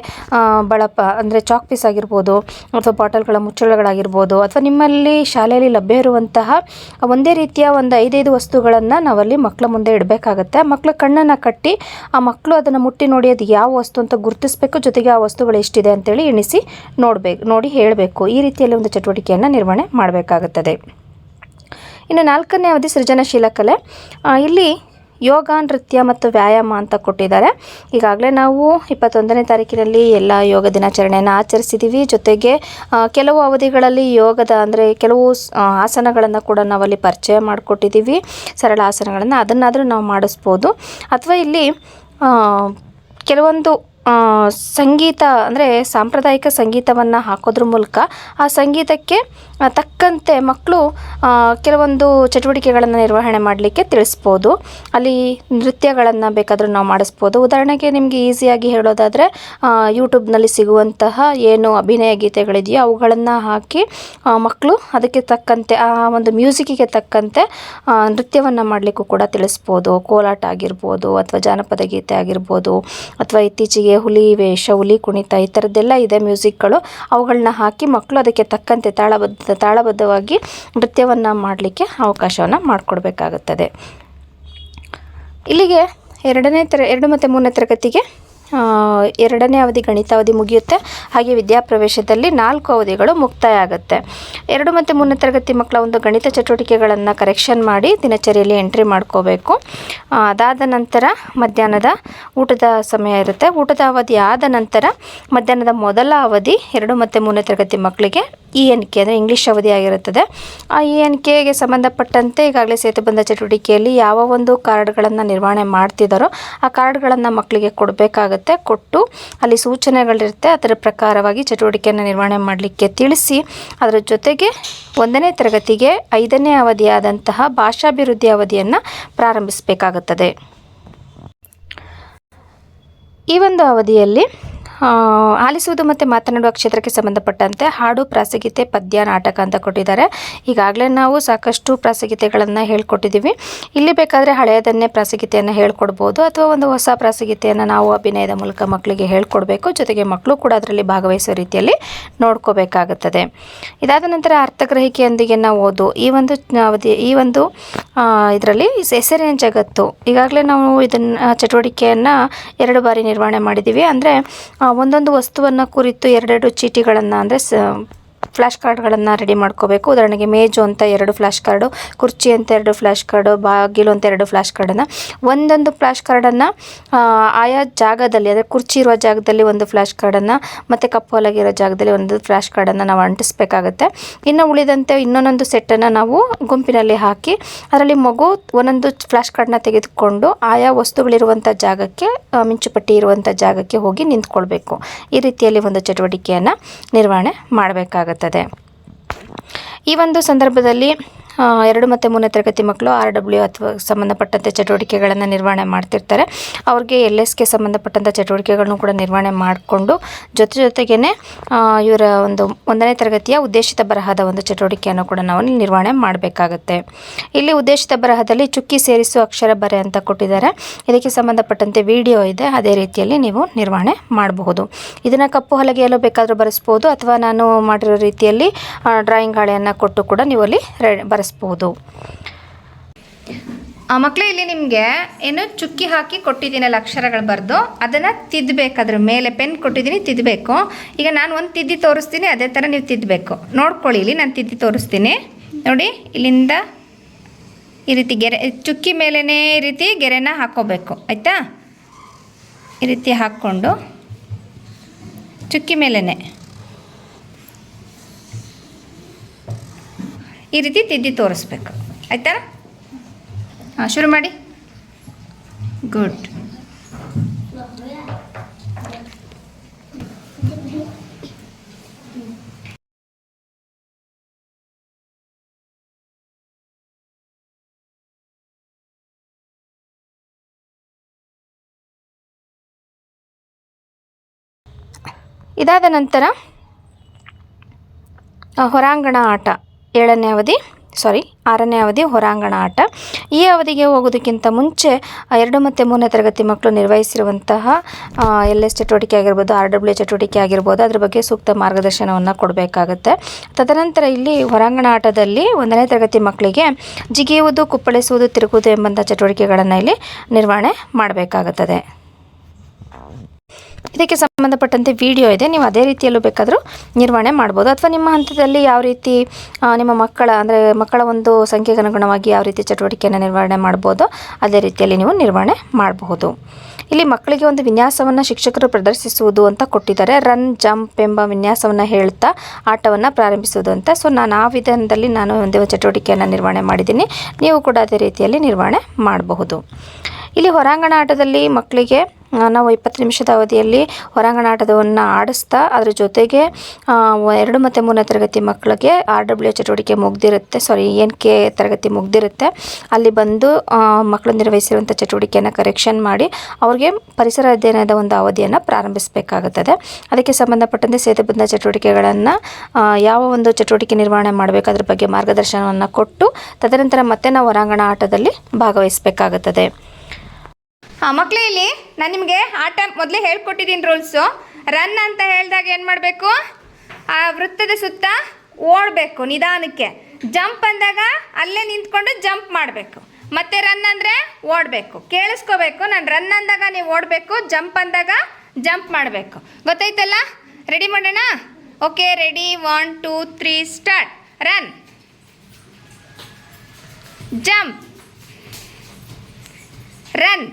ಬಳಪ ಅಂದರೆ ಚಾಕ್ ಪೀಸ್ ಆಗಿರ್ಬೋದು, ಅಥವಾ ಬಾಟಲ್ಗಳ ಮುಚ್ಚಳಗಳಾಗಿರ್ಬೋದು, ಅಥವಾ ನಿಮ್ಮಲ್ಲಿ ಶಾಲೆಯಲ್ಲಿ ಲಭ್ಯ ಇರುವಂತಹ ಒಂದೇ ರೀತಿಯ ಒಂದು 5 ವಸ್ತುಗಳನ್ನು ನಾವಲ್ಲಿ ಮಕ್ಕಳ ಮುಂದೆ ಇಡಬೇಕಾಗತ್ತೆ. ಮಕ್ಕಳ ಕಣ್ಣನ್ನು ಕಟ್ಟಿ ಆ ಮಕ್ಕಳು ಅದನ್ನು ಮುಟ್ಟಿ ನೋಡಿ ಅದು ಯಾವ ವಸ್ತು ಅಂತ ಗುರುತಿಸಬೇಕು, ಜೊತೆಗೆ ಆ ವಸ್ತುಗಳು ಎಷ್ಟಿದೆ ಅಂತೇಳಿ ಎಣಿಸಿ ನೋಡಿ ಹೇಳಬೇಕು. ಈ ರೀತಿಯಲ್ಲಿ ಒಂದು ಚಟುವಟಿಕೆಯನ್ನು ನಿರ್ವಹಣೆ ಮಾಡಬೇಕಾಗುತ್ತದೆ. ಇನ್ನು 4ನೇ ಅವಧಿ ಸೃಜನಶೀಲ ಕಲೆ. ಇಲ್ಲಿ ಯೋಗ, ನೃತ್ಯ ಮತ್ತು ವ್ಯಾಯಾಮ ಅಂತ ಕೊಟ್ಟಿದ್ದಾರೆ. ಈಗಾಗಲೇ ನಾವು 21ನೇ ತಾರೀಕಿನಲ್ಲಿ ಎಲ್ಲ ಯೋಗ ದಿನಾಚರಣೆಯನ್ನು ಆಚರಿಸಿದ್ದೀವಿ. ಜೊತೆಗೆ ಕೆಲವು ಅವಧಿಗಳಲ್ಲಿ ಯೋಗದ ಅಂದರೆ ಕೆಲವು ಆಸನಗಳನ್ನು ಕೂಡ ನಾವಲ್ಲಿ ಪರಿಚಯ ಮಾಡಿಕೊಟ್ಟಿದ್ದೀವಿ. ಸರಳ ಆಸನಗಳನ್ನು ಅದನ್ನಾದರೂ ನಾವು ಮಾಡಿಸ್ಬೋದು. ಅಥವಾ ಇಲ್ಲಿ ಕೆಲವೊಂದು ಸಂಗೀತ ಅಂದರೆ ಸಾಂಪ್ರದಾಯಿಕ ಸಂಗೀತವನ್ನು ಹಾಕೋದ್ರ ಮೂಲಕ ಆ ಸಂಗೀತಕ್ಕೆ ತಕ್ಕಂತೆ ಮಕ್ಕಳು ಕೆಲವೊಂದು ಚಟುವಟಿಕೆಗಳನ್ನು ನಿರ್ವಹಣೆ ಮಾಡಲಿಕ್ಕೆ ತಿಳಿಸ್ಬೋದು. ಅಲ್ಲಿ ನೃತ್ಯಗಳನ್ನು ಬೇಕಾದರೂ ನಾವು ಮಾಡಿಸ್ಬೋದು. ಉದಾಹರಣೆಗೆ ನಿಮಗೆ ಈಸಿಯಾಗಿ ಹೇಳೋದಾದರೆ ಯೂಟ್ಯೂಬ್ನಲ್ಲಿ ಸಿಗುವಂತಹ ಏನು ಅಭಿನಯ ಗೀತೆಗಳಿದೆಯೋ ಅವುಗಳನ್ನು ಹಾಕಿ ಮಕ್ಕಳು ಅದಕ್ಕೆ ತಕ್ಕಂತೆ ಆ ಒಂದು ಮ್ಯೂಸಿಕ್ಕಿಗೆ ತಕ್ಕಂತೆ ನೃತ್ಯವನ್ನು ಮಾಡಲಿಕ್ಕೂ ಕೂಡ ತಿಳಿಸ್ಬೋದು. ಕೋಲಾಟ ಆಗಿರ್ಬೋದು ಅಥವಾ ಜಾನಪದ ಗೀತೆ ಆಗಿರ್ಬೋದು ಅಥವಾ ಇತ್ತೀಚೆಗೆ ಹುಲಿ ವೇಷ, ಹುಲಿ ಕುಣಿತ ಈ ಥರದ್ದೆಲ್ಲ ಇದೆ ಮ್ಯೂಸಿಕ್ಗಳು. ಅವುಗಳನ್ನ ಹಾಕಿ ಮಕ್ಕಳು ಅದಕ್ಕೆ ತಕ್ಕಂತೆ ತಾಳಬದ್ಧವಾಗಿ ನೃತ್ಯವನ್ನು ಮಾಡಲಿಕ್ಕೆ ಅವಕಾಶವನ್ನು ಮಾಡಿಕೊಡ್ಬೇಕಾಗುತ್ತದೆ. ಇಲ್ಲಿಗೆ 2 ಮತ್ತು 3ನೇ ತರಗತಿಗೆ 2ನೇ ಅವಧಿ ಗಣಿತ ಅವಧಿ ಮುಗಿಯುತ್ತೆ. ಹಾಗೆ ವಿದ್ಯಾಪ್ರವೇಶದಲ್ಲಿ 4 ಅವಧಿಗಳು ಮುಕ್ತಾಯ ಆಗುತ್ತೆ. 2 ಮತ್ತು 3ನೇ ತರಗತಿ ಮಕ್ಕಳ ಒಂದು ಗಣಿತ ಚಟುವಟಿಕೆಗಳನ್ನು ಕರೆಕ್ಷನ್ ಮಾಡಿ ದಿನಚರಿಯಲ್ಲಿ ಎಂಟ್ರಿ ಮಾಡ್ಕೋಬೇಕು. ಅದಾದ ನಂತರ ಮಧ್ಯಾಹ್ನದ ಊಟದ ಸಮಯ ಇರುತ್ತೆ. ಊಟದ ಅವಧಿ ಆದ ನಂತರ ಮಧ್ಯಾಹ್ನದ ಮೊದಲ ಅವಧಿ 2 ಮತ್ತು 3ನೇ ತರಗತಿ ಮಕ್ಕಳಿಗೆ ENK ಅಂದರೆ ಇಂಗ್ಲೀಷ್ ಅವಧಿ ಆಗಿರುತ್ತದೆ. ಆ ENKಗೆ ಸಂಬಂಧಪಟ್ಟಂತೆ ಈಗಾಗಲೇ ಸೇತುಬಂಧ ಚಟುವಟಿಕೆಯಲ್ಲಿ ಯಾವ ಒಂದು ಕಾರ್ಡ್ಗಳನ್ನು ನಿರ್ವಹಣೆ ಮಾಡ್ತಿದ್ದಾರೋ ಆ ಕಾರ್ಡ್ಗಳನ್ನು ಮಕ್ಕಳಿಗೆ ಕೊಡಬೇಕಾಗುತ್ತೆ. ಕೊಟ್ಟು ಅಲ್ಲಿ ಸೂಚನೆಗಳಿರುತ್ತೆ. ಅದರ ಪ್ರಕಾರವಾಗಿ ಚಟುವಟಿಕೆಯನ್ನು ನಿರ್ವಹಣೆ ಮಾಡಲಿಕ್ಕೆ ತಿಳಿಸಿ ಅದರ ಜೊತೆಗೆ 1ನೇ ತರಗತಿಗೆ 5ನೇ ಅವಧಿಯಾದಂತಹ ಭಾಷಾಭಿವೃದ್ಧಿ ಅವಧಿಯನ್ನು ಪ್ರಾರಂಭಿಸಬೇಕಾಗುತ್ತದೆ. ಈ ಒಂದು ಅವಧಿಯಲ್ಲಿ ಆಲಿಸುವುದು ಮತ್ತು ಮಾತನಾಡುವ ಕ್ಷೇತ್ರಕ್ಕೆ ಸಂಬಂಧಪಟ್ಟಂತೆ ಹಾಡು, ಪ್ರಾಸಗೀತೆ, ಪದ್ಯ, ನಾಟಕ ಅಂತ ಕೊಟ್ಟಿದ್ದಾರೆ. ಈಗಾಗಲೇ ನಾವು ಸಾಕಷ್ಟು ಪ್ರಾಸಗೀತೆಗಳನ್ನು ಹೇಳ್ಕೊಟ್ಟಿದ್ದೀವಿ. ಇಲ್ಲಿ ಬೇಕಾದರೆ ಹಳೆಯದನ್ನೇ ಪ್ರಾಸಗೀತೆಯನ್ನು ಹೇಳ್ಕೊಡ್ಬೋದು ಅಥವಾ ಒಂದು ಹೊಸ ಪ್ರಾಸಗೀತೆಯನ್ನು ನಾವು ಅಭಿನಯದ ಮೂಲಕ ಮಕ್ಕಳಿಗೆ ಹೇಳ್ಕೊಡ್ಬೇಕು. ಜೊತೆಗೆ ಮಕ್ಕಳು ಕೂಡ ಅದರಲ್ಲಿ ಭಾಗವಹಿಸೋ ರೀತಿಯಲ್ಲಿ ನೋಡ್ಕೋಬೇಕಾಗುತ್ತದೆ. ಇದಾದ ನಂತರ ಅರ್ಥಗ್ರಹಿಕೆಯೊಂದಿಗೆ ನಾವು ಓದು ಈ ಒಂದು ಅವಧಿ ಇದರಲ್ಲಿ ಹೆಸರಿನ ಜಗತ್ತು ಈಗಾಗಲೇ ನಾವು ಇದನ್ನು ಚಟುವಟಿಕೆಯನ್ನು 2 ಬಾರಿ ನಿರ್ವಹಣೆ ಮಾಡಿದ್ದೀವಿ. ಅಂದರೆ ಒಂದೊಂದು ವಸ್ತುವನ್ನು ಕುರಿತು 2 ಚೀಟಿಗಳನ್ನು ಅಂದರೆ ಫ್ಲ್ಯಾಶ್ ಕಾರ್ಡ್ಗಳನ್ನು ರೆಡಿ ಮಾಡ್ಕೋಬೇಕು. ಉದಾಹರಣೆಗೆ ಮೇಜು ಅಂತ 2 ಫ್ಲ್ಯಾಶ್ ಕಾರ್ಡು, ಕುರ್ಚಿ ಅಂತ 2 ಫ್ಲ್ಯಾಶ್ ಕಾರ್ಡು, ಬಾಗಿಲು ಅಂತ 2 ಫ್ಲ್ಯಾಶ್ ಕಾರ್ಡನ್ನು ಒಂದೊಂದು ಫ್ಲ್ಯಾಶ್ ಕಾರ್ಡನ್ನು ಆಯಾ ಜಾಗದಲ್ಲಿ ಅಂದರೆ ಕುರ್ಚಿ ಇರುವ ಜಾಗದಲ್ಲಿ ಒಂದು ಫ್ಲ್ಯಾಶ್ ಕಾರ್ಡನ್ನು ಮತ್ತು ಕಪ್ಪು ಹೊಲಗಿರೋ ಜಾಗದಲ್ಲಿ ಒಂದು ಫ್ಲ್ಯಾಶ್ ಕಾರ್ಡನ್ನು ನಾವು ಅಂಟಿಸ್ಬೇಕಾಗುತ್ತೆ. ಇನ್ನು ಉಳಿದಂತೆ ಇನ್ನೊಂದೊಂದು ಸೆಟ್ಟನ್ನು ನಾವು ಗುಂಪಿನಲ್ಲಿ ಹಾಕಿ ಅದರಲ್ಲಿ ಮಗು ಒಂದೊಂದು ಫ್ಲ್ಯಾಶ್ ಕಾರ್ಡನ್ನ ತೆಗೆದುಕೊಂಡು ಆಯಾ ವಸ್ತುಗಳಿರುವಂಥ ಜಾಗಕ್ಕೆ ಮಿಂಚುಪಟ್ಟಿ ಇರುವಂಥ ಜಾಗಕ್ಕೆ ಹೋಗಿ ನಿಂತ್ಕೊಳ್ಬೇಕು. ಈ ರೀತಿಯಲ್ಲಿ ಒಂದು ಚಟುವಟಿಕೆಯನ್ನು ನಿರ್ವಹಣೆ ಮಾಡಬೇಕಾಗುತ್ತೆ. ಈ ಒಂದು ಸಂದರ್ಭದಲ್ಲಿ 2 ಮತ್ತು 3ನೇ ತರಗತಿ ಮಕ್ಕಳು RW ಅಥವಾ ಸಂಬಂಧಪಟ್ಟಂತೆ ಚಟುವಟಿಕೆಗಳನ್ನು ನಿರ್ವಹಣೆ ಮಾಡ್ತಿರ್ತಾರೆ. ಅವ್ರಿಗೆ LSಗೆ ಸಂಬಂಧಪಟ್ಟಂಥ ಚಟುವಟಿಕೆಗಳನ್ನು ಕೂಡ ನಿರ್ವಹಣೆ ಮಾಡಿಕೊಂಡು ಜೊತೆಗೇ ಇವರ ಒಂದು 1ನೇ ತರಗತಿಯ ಉದ್ದೇಶಿತ ಬರಹದ ಒಂದು ಚಟುವಟಿಕೆಯನ್ನು ಕೂಡ ನಾವು ನಿರ್ವಹಣೆ ಮಾಡಬೇಕಾಗತ್ತೆ. ಇಲ್ಲಿ ಉದ್ದೇಶಿತ ಬರಹದಲ್ಲಿ ಚುಕ್ಕಿ ಸೇರಿಸು ಅಕ್ಷರ ಬರೆ ಅಂತ ಕೊಟ್ಟಿದ್ದಾರೆ. ಇದಕ್ಕೆ ಸಂಬಂಧಪಟ್ಟಂತೆ ವಿಡಿಯೋ ಇದೆ. ಅದೇ ರೀತಿಯಲ್ಲಿ ನೀವು ನಿರ್ವಹಣೆ ಮಾಡಬಹುದು. ಇದನ್ನು ಕಪ್ಪು ಹಲಗೆಯಲ್ಲೂ ಬೇಕಾದರೂ ಬರೆಸ್ಬೋದು ಅಥವಾ ನಾನು ಮಾಡಿರೋ ರೀತಿಯಲ್ಲಿ ಡ್ರಾಯಿಂಗ್ ಹಾಳೆಯನ್ನು ಕೊಟ್ಟು ಕೂಡ ನೀವು ಅಲ್ಲಿ ಬರೆಸ್ಬೋದು. ಮಕ್ಕಳೇ, ಇಲ್ಲಿ ನಿಮಗೆ ಏನು ಚುಕ್ಕಿ ಹಾಕಿ ಕೊಟ್ಟಿದ್ದೀನಲ್ಲ ಅಕ್ಷರಗಳು ಬರೆದು ಅದನ್ನು ತಿದ್ದಬೇಕಾದ್ರ ಮೇಲೆ ಪೆನ್ ಕೊಟ್ಟಿದ್ದೀನಿ, ತಿದ್ದಬೇಕು. ಈಗ ನಾನು ಒಂದು ತಿದ್ದಿ ತೋರಿಸ್ತೀನಿ, ಅದೇ ಥರ ನೀವು ತಿದ್ದಬೇಕು. ನೋಡ್ಕೊಳ್ಳಿ, ಇಲ್ಲಿ ನಾನು ತಿದ್ದಿ ತೋರಿಸ್ತೀನಿ ನೋಡಿ. ಇಲ್ಲಿಂದ ಈ ರೀತಿ ಗೆರೆ ಚುಕ್ಕಿ ಮೇಲೇ ಈ ರೀತಿ ಗೆರೆನ ಹಾಕ್ಕೋಬೇಕು, ಆಯಿತಾ? ಈ ರೀತಿ ಹಾಕ್ಕೊಂಡು ಚುಕ್ಕಿ ಮೇಲೇ ಈ ರೀತಿ ತಿದ್ದಿ ತೋರಿಸ್ಬೇಕು, ಆಯಿತಾ? ಶುರು ಮಾಡಿ. ಗುಡ್. ಇದಾದ ನಂತರ ಹೊರಾಂಗಣ ಆಟ 6ನೇ ಅವಧಿ ಹೊರಾಂಗಣ ಆಟ. ಈ ಅವಧಿಗೆ ಹೋಗೋದಕ್ಕಿಂತ ಮುಂಚೆ 2 ಮತ್ತು 3ನೇ ತರಗತಿ ಮಕ್ಕಳು ನಿರ್ವಹಿಸಿರುವಂತಹ LS ಚಟುವಟಿಕೆ ಆಗಿರ್ಬೋದು, RW ಚಟುವಟಿಕೆ ಆಗಿರ್ಬೋದು, ಅದ್ರ ಬಗ್ಗೆ ಸೂಕ್ತ ಮಾರ್ಗದರ್ಶನವನ್ನು ಕೊಡಬೇಕಾಗುತ್ತೆ. ತದನಂತರ ಇಲ್ಲಿ ಹೊರಾಂಗಣ ಆಟದಲ್ಲಿ 1ನೇ ತರಗತಿ ಮಕ್ಕಳಿಗೆ ಜಿಗಿಯುವುದು, ಕುಪ್ಪಳಿಸುವುದು, ತಿರುಗುವುದು ಎಂಬಂಥ ಚಟುವಟಿಕೆಗಳನ್ನು ಇಲ್ಲಿ ನಿರ್ವಹಣೆ ಮಾಡಬೇಕಾಗುತ್ತದೆ. ಇದಕ್ಕೆ ಸಂಬಂಧಪಟ್ಟಂತೆ ವಿಡಿಯೋ ಇದೆ, ನೀವು ಅದೇ ರೀತಿಯಲ್ಲೂ ಬೇಕಾದರೂ ನಿರ್ವಹಣೆ ಮಾಡ್ಬೋದು. ಅಥವಾ ನಿಮ್ಮ ಹಂತದಲ್ಲಿ ಯಾವ ರೀತಿ ನಿಮ್ಮ ಮಕ್ಕಳ ಒಂದು ಸಂಖ್ಯೆಗೆ ಅನುಗುಣವಾಗಿ ಯಾವ ರೀತಿ ಚಟುವಟಿಕೆಯನ್ನು ನಿರ್ವಹಣೆ ಮಾಡ್ಬೋದು ಅದೇ ರೀತಿಯಲ್ಲಿ ನೀವು ನಿರ್ವಹಣೆ ಮಾಡಬಹುದು. ಇಲ್ಲಿ ಮಕ್ಕಳಿಗೆ ಒಂದು ವಿನ್ಯಾಸವನ್ನು ಶಿಕ್ಷಕರು ಪ್ರದರ್ಶಿಸುವುದು ಅಂತ ಕೊಟ್ಟಿದ್ದಾರೆ. ರನ್ ಜಂಪ್ ಎಂಬ ವಿನ್ಯಾಸವನ್ನು ಹೇಳ್ತಾ ಆಟವನ್ನು ಪ್ರಾರಂಭಿಸುವುದು ಅಂತ. ಸೊ ನಾನು ಆ ವಿಧಾನದಲ್ಲಿ ಒಂದು ಚಟುವಟಿಕೆಯನ್ನು ನಿರ್ವಹಣೆ ಮಾಡಿದ್ದೀನಿ. ನೀವು ಕೂಡ ಅದೇ ರೀತಿಯಲ್ಲಿ ನಿರ್ವಹಣೆ ಮಾಡಬಹುದು. ಇಲ್ಲಿ ಹೊರಾಂಗಣ ಆಟದಲ್ಲಿ ಮಕ್ಕಳಿಗೆ ನಾವು 20 ನಿಮಿಷದ ಅವಧಿಯಲ್ಲಿ ಹೊರಾಂಗಣ ಆಟವನ್ನು ಆಡಿಸ್ತಾ ಅದರ ಜೊತೆಗೆ 2 ಮತ್ತು 3ನೇ ತರಗತಿ ಮಕ್ಕಳಿಗೆ RW ಚಟುವಟಿಕೆ ಮುಗ್ದಿರುತ್ತೆ, NK ತರಗತಿ ಮುಗ್ದಿರುತ್ತೆ. ಅಲ್ಲಿ ಬಂದು ಮಕ್ಕಳು ನಿರ್ವಹಿಸಿರುವಂಥ ಚಟುವಟಿಕೆಯನ್ನು ಕರೆಕ್ಷನ್ ಮಾಡಿ ಅವ್ರಿಗೆ ಪರಿಸರ ಅಧ್ಯಯನದ ಒಂದು ಅವಧಿಯನ್ನು ಪ್ರಾರಂಭಿಸಬೇಕಾಗುತ್ತದೆ. ಅದಕ್ಕೆ ಸಂಬಂಧಪಟ್ಟಂತೆ ಸೇತುಬದ್ಧ ಚಟುವಟಿಕೆಗಳನ್ನು ಯಾವ ಒಂದು ಚಟುವಟಿಕೆ ನಿರ್ವಹಣೆ ಮಾಡಬೇಕು ಅದ್ರ ಬಗ್ಗೆ ಮಾರ್ಗದರ್ಶನವನ್ನು ಕೊಟ್ಟು ತದನಂತರ ಮತ್ತೆ ನಾವು ಹೊರಾಂಗಣ ಆಟದಲ್ಲಿ ಭಾಗವಹಿಸಬೇಕಾಗುತ್ತದೆ. ಮಕ್ಕಳೇ, ಇಲ್ಲಿ ನಾನು ನಿಮಗೆ ಆಟ ಮೊದಲೇ ಹೇಳ್ಕೊಟ್ಟಿದ್ದೀನಿ ರೂಲ್ಸು. ರನ್ ಅಂತ ಹೇಳಿದಾಗ ಏನು ಮಾಡಬೇಕು, ಆ ವೃತ್ತದ ಸುತ್ತ ಓಡಬೇಕು ನಿಧಾನಕ್ಕೆ. ಜಂಪ್ ಅಂದಾಗ ಅಲ್ಲೇ ನಿಂತ್ಕೊಂಡು ಜಂಪ್ ಮಾಡಬೇಕು. ಮತ್ತೆ ರನ್ ಅಂದರೆ ಓಡಬೇಕು. ಕೇಳಿಸ್ಕೋಬೇಕು, ನಾನು ರನ್ ಅಂದಾಗ ನೀವು ಓಡಬೇಕು, ಜಂಪ್ ಅಂದಾಗ ಜಂಪ್ ಮಾಡಬೇಕು. ಗೊತ್ತಾಯ್ತಲ್ಲ? ರೆಡಿ ಮಾಡೋಣ? Okay, ready, 1 2 3 start. Run, jump, run,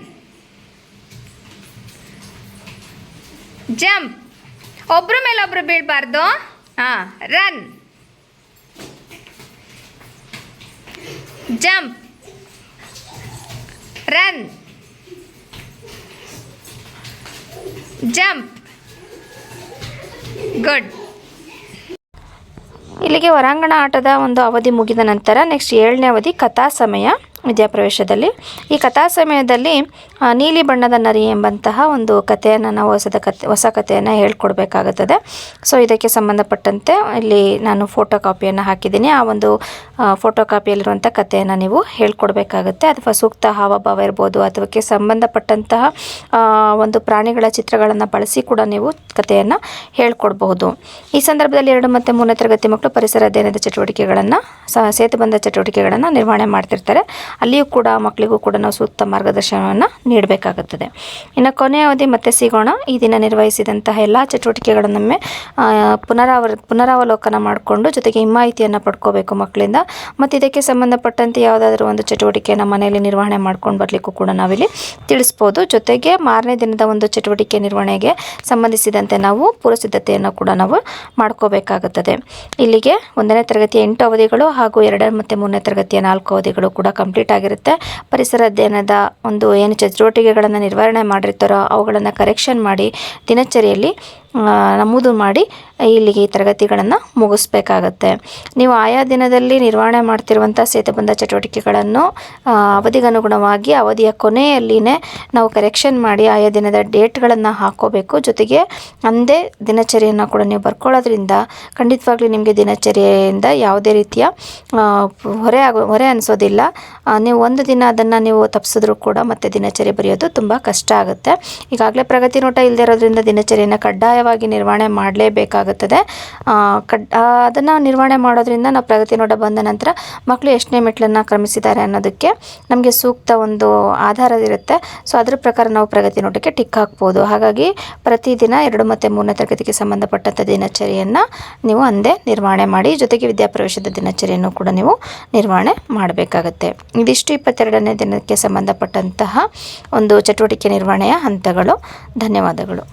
jump. ಒಬ್ರ ಮೇಲೆ ಒಬ್ರು ಬೀಳಬಾರ್ದು. Run, jump, run, jump. Good. ಇಲ್ಲಿಗೆ ಹೊರಾಂಗಣ ಆಟದ ಒಂದು ಅವಧಿ ಮುಗಿದ ನಂತರ ನೆಕ್ಸ್ಟ್ 7ನೇ ಅವಧಿ ಕಥಾ ಸಮಯ ವಿದ್ಯಾಪ್ರವೇಶದಲ್ಲಿ. ಈ ಕಥಾ ಸಮಯದಲ್ಲಿ ನೀಲಿ ಬಣ್ಣದ ನರಿ ಎಂಬಂತಹ ಒಂದು ಕಥೆಯನ್ನು ನಾವು ಹೊಸ ಕಥೆಯನ್ನು ಹೇಳ್ಕೊಡ್ಬೇಕಾಗುತ್ತದೆ. ಸೊ ಇದಕ್ಕೆ ಸಂಬಂಧಪಟ್ಟಂತೆ ಇಲ್ಲಿ ನಾನು ಫೋಟೋ ಕಾಪಿಯನ್ನು ಹಾಕಿದ್ದೀನಿ. ಆ ಒಂದು ಫೋಟೋ ಕಾಪಿಯಲ್ಲಿರುವಂಥ ಕಥೆಯನ್ನು ನೀವು ಹೇಳ್ಕೊಡ್ಬೇಕಾಗುತ್ತೆ. ಅಥವಾ ಸೂಕ್ತ ಹಾವಭಾವ ಇರ್ಬೋದು, ಅದಕ್ಕೆ ಸಂಬಂಧಪಟ್ಟಂತಹ ಒಂದು ಪ್ರಾಣಿಗಳ ಚಿತ್ರಗಳನ್ನು ಬಳಸಿ ಕೂಡ ನೀವು ಕಥೆಯನ್ನು ಹೇಳ್ಕೊಡ್ಬಹುದು. ಈ ಸಂದರ್ಭದಲ್ಲಿ 2 ಮತ್ತು 3ನೇ ತರಗತಿ ಮಕ್ಕಳು ಪರಿಸರ ಅಧ್ಯಯನದ ಚಟುವಟಿಕೆಗಳನ್ನು ಸೇತುಬಂಧ ಚಟುವಟಿಕೆಗಳನ್ನು ನಿರ್ವಹಣೆ ಮಾಡ್ತಿರ್ತಾರೆ. ಅಲ್ಲಿಯೂ ಕೂಡ ಮಕ್ಕಳಿಗೂ ಕೂಡ ನಾವು ಸೂಕ್ತ ಮಾರ್ಗದರ್ಶನವನ್ನು ನೀಡಬೇಕಾಗುತ್ತದೆ. ಇನ್ನು ಕೊನೆಯ ಅವಧಿ ಮತ್ತೆ ಸಿಗೋಣ. ಈ ದಿನ ನಿರ್ವಹಿಸಿದಂತಹ ಎಲ್ಲ ಚಟುವಟಿಕೆಗಳನ್ನೊಮ್ಮೆ ಪುನರಾವಲೋಕನ ಮಾಡಿಕೊಂಡು ಜೊತೆಗೆ ಮಾಹಿತಿಯನ್ನು ಪಡ್ಕೋಬೇಕು ಮಕ್ಕಳಿಂದ. ಮತ್ತು ಇದಕ್ಕೆ ಸಂಬಂಧಪಟ್ಟಂತೆ ಯಾವುದಾದ್ರೂ ಒಂದು ಚಟುವಟಿಕೆಯನ್ನು ಮನೆಯಲ್ಲಿ ನಿರ್ವಹಣೆ ಮಾಡ್ಕೊಂಡು ಬರಲಿಕ್ಕೂ ಕೂಡ ನಾವಿಲ್ಲಿ ತಿಳಿಸ್ಬೋದು. ಜೊತೆಗೆ ಮಾರನೇ ದಿನದ ಒಂದು ಚಟುವಟಿಕೆ ನಿರ್ವಹಣೆಗೆ ಸಂಬಂಧಿಸಿದಂತೆ ನಾವು ಪೂರ್ವಸಿದ್ಧತೆಯನ್ನು ಕೂಡ ನಾವು ಮಾಡ್ಕೋಬೇಕಾಗುತ್ತದೆ. ಇಲ್ಲಿಗೆ 1ನೇ ತರಗತಿಯ 8 ಅವಧಿಗಳು ಹಾಗೂ 2 ಮತ್ತು 3ನೇ ತರಗತಿಯ 4 ಅವಧಿಗಳು ಕೂಡ ಕಂಪ್ಲೀಟ್ ಆಗಿರುತ್ತೆ. ಪರಿಸರ ಅಧ್ಯಯನದ ಒಂದು ಏನು ಚಟುವಟಿಕೆಗಳನ್ನು ನಿರ್ವಹಣೆ ಮಾಡಿರ್ತಾರೋ ಅವುಗಳನ್ನು ಕರೆಕ್ಷನ್ ಮಾಡಿ ದಿನಚರಿಯಲ್ಲಿ ನಮೂದು ಮಾಡಿ ಇಲ್ಲಿಗೆ ಈ ತರಗತಿಗಳನ್ನು ಮುಗಿಸ್ಬೇಕಾಗತ್ತೆ. ನೀವು ಆಯಾ ದಿನದಲ್ಲಿ ನಿರ್ವಹಣೆ ಮಾಡ್ತಿರುವಂಥ ಸೇತುಬಂಧ ಚಟುವಟಿಕೆಗಳನ್ನು ಅವಧಿಗನುಗುಣವಾಗಿ ಅವಧಿಯ ಕೊನೆಯಲ್ಲಿನೇ ನಾವು ಕರೆಕ್ಷನ್ ಮಾಡಿ ಆಯಾ ದಿನದ ಡೇಟ್ಗಳನ್ನು ಹಾಕೋಬೇಕು. ಜೊತೆಗೆ ಅಂದೇ ದಿನಚರಿಯನ್ನು ಕೂಡ ನೀವು ಬರ್ಕೊಳ್ಳೋದ್ರಿಂದ ಖಂಡಿತವಾಗ್ಲೂ ನಿಮಗೆ ದಿನಚರಿಯಿಂದ ಯಾವುದೇ ರೀತಿಯ ಹೊರೆ ಅನಿಸೋದಿಲ್ಲ. ನೀವು ಒಂದು ದಿನ ಅದನ್ನು ನೀವು ತಪ್ಪಿಸಿದ್ರೂ ಕೂಡ ಮತ್ತೆ ದಿನಚರಿ ಬರೆಯೋದು ತುಂಬ ಕಷ್ಟ ಆಗುತ್ತೆ. ಈಗಾಗಲೇ ಪ್ರಗತಿ ನೋಟ ಇಲ್ಲದೆ ಇರೋದ್ರಿಂದ ದಿನಚರಿಯನ್ನು ಕಡ್ಡಾಯವಾಗಿ ನಿರ್ವಹಣೆ ಮಾಡಲೇಬೇಕಾಗುತ್ತದೆ. ಅದನ್ನು ನಿರ್ವಹಣೆ ಮಾಡೋದ್ರಿಂದ ನಾವು ಪ್ರಗತಿ ನೋಟ ಬಂದ ನಂತರ ಮಕ್ಕಳು ಎಷ್ಟನೇ ಮೆಟ್ಲನ್ನು ಕ್ರಮಿಸಿದ್ದಾರೆ ಅನ್ನೋದಕ್ಕೆ ನಮಗೆ ಸೂಕ್ತ ಒಂದು ಆಧಾರ ಇರುತ್ತೆ. ಸೊ ಅದ್ರ ಪ್ರಕಾರ ನಾವು ಪ್ರಗತಿ ನೋಟಕ್ಕೆ ಟಿಕ್ ಹಾಕ್ಬೋದು. ಹಾಗಾಗಿ ಪ್ರತಿದಿನ 2 ಮತ್ತು 3ನೇ ತರಗತಿಗೆ ಸಂಬಂಧಪಟ್ಟಂಥ ದಿನಚರಿಯನ್ನು ನೀವು ಅಂದೇ ನಿರ್ವಹಣೆ ಮಾಡಿ, ಜೊತೆಗೆ ವಿದ್ಯಾಪ್ರವೇಶದ ದಿನಚರಿಯನ್ನು ಕೂಡ ನೀವು ನಿರ್ವಹಣೆ ಮಾಡಬೇಕಾಗತ್ತೆ. ಇದಿಷ್ಟು 22ನೇ ದಿನಕ್ಕೆ ಸಂಬಂಧಪಟ್ಟಂತಹ ಒಂದು ಚಟುವಟಿಕೆ ನಿರ್ವಹಣೆಯ ಹಂತಗಳು. ಧನ್ಯವಾದಗಳು.